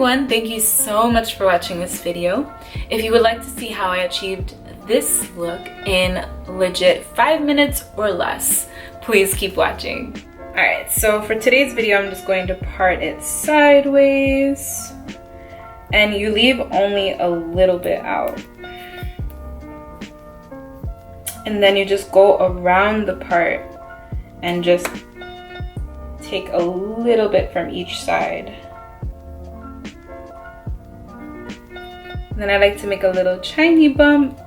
everyone, thank you so much for watching this video. If you would like to see how I achieved this look in legit 5 minutes or less, please keep watching. Alright, so for today's video, I'm just going to part it sideways. And you leave only a little bit out. And then you just go around the part and just take a little bit from each side. And then I like to make a little shiny bump.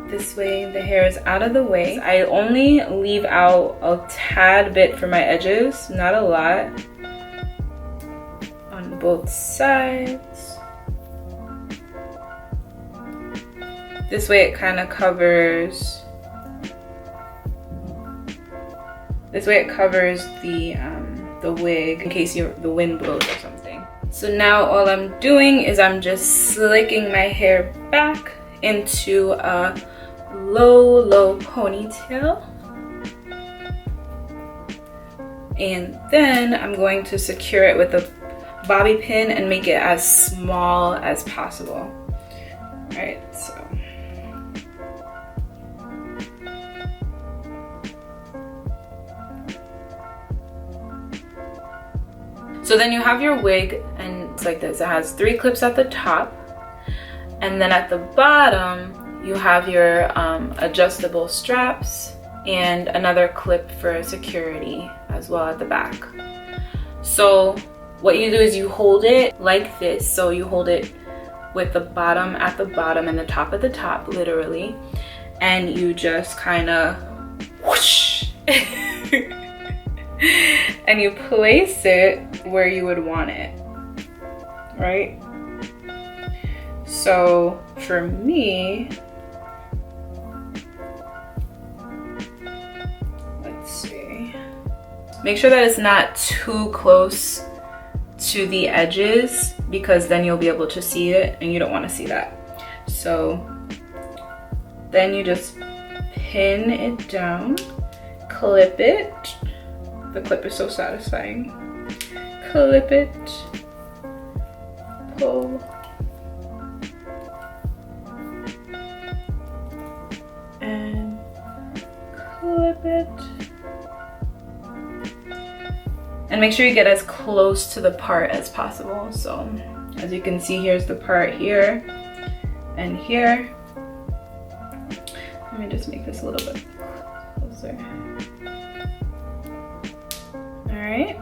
This way the hair is out of the way. I only leave out a tad bit for my edges, not a lot, on both sides. This way it kind of covers, the wig in case the wind blows or something. So now all I'm doing is I'm just slicking my hair back into a low ponytail. And then I'm going to secure it with a bobby pin and make it as small as possible. Alright, so then you have your wig, and it's like this. It has 3 clips at the top, and then at the bottom you have your adjustable straps and another clip for security as well at the back. So what you do is you hold it like this. So you hold it with the bottom at the bottom and the top at the top, literally, and you just kind of whoosh and you place it where you would want it, right? So for me, let's see, make sure that it's not too close to the edges, because then you'll be able to see it and you don't want to see that. So then you just pin it down, clip it. The clip is so satisfying. Clip it, pull, and clip it. And make sure you get as close to the part as possible. So as you can see, here's the part here and here. Let me just make this a little bit closer. Alright.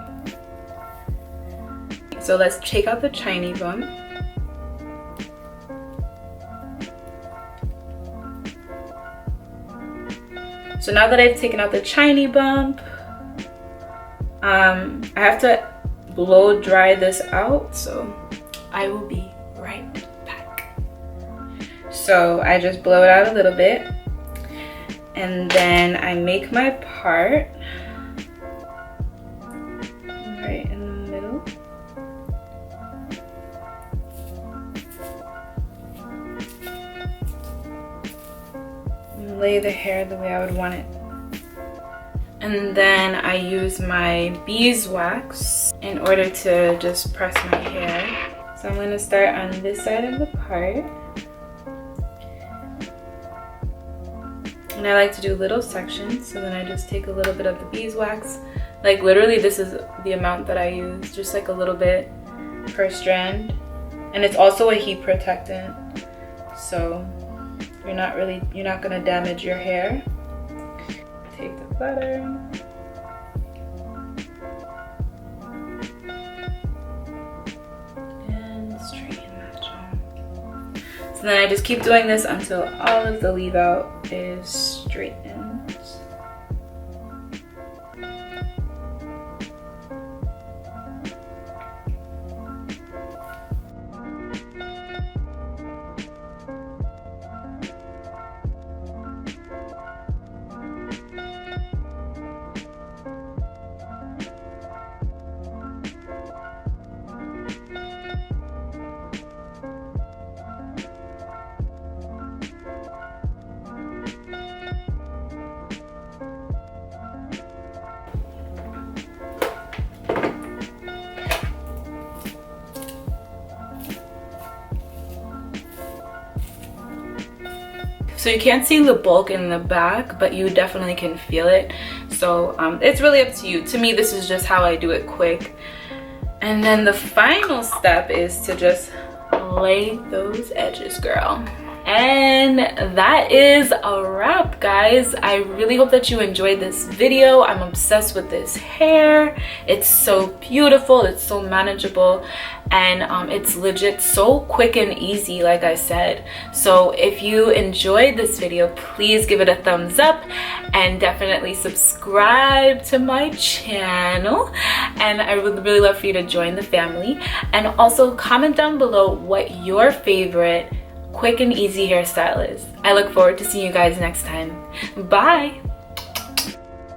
So let's take out the shiny bump. So now that I've taken out the shiny bump, I have to blow dry this out, so I will be right back. So I just blow it out a little bit, and then I make my part right in the middle. And lay the hair the way I would want it. And then I use my beeswax in order to just press my hair. So I'm going to start on this side of the part. And I like to do little sections, so then I just take a little bit of the beeswax. Like literally this is the amount that I use, just like a little bit per strand. And it's also a heat protectant, so you're not going to damage your hair. Take the butter and straighten that jaw. So then I just keep doing this until all of the leave out is straightened. So you can't see the bulk in the back, but you definitely can feel it. So it's really up to you. To me, this is just how I do it quick. And then the final step is to just lay those edges, girl. And that is a wrap, guys. I really hope that you enjoyed this video. I'm obsessed with this hair. It's so beautiful, it's so manageable, and it's legit so quick and easy, like I said. So if you enjoyed this video, please give it a thumbs up and definitely subscribe to my channel. And I would really love for you to join the family. And also comment down below what your favorite quick and easy hairstyle is. I look forward to seeing you guys next time. Bye!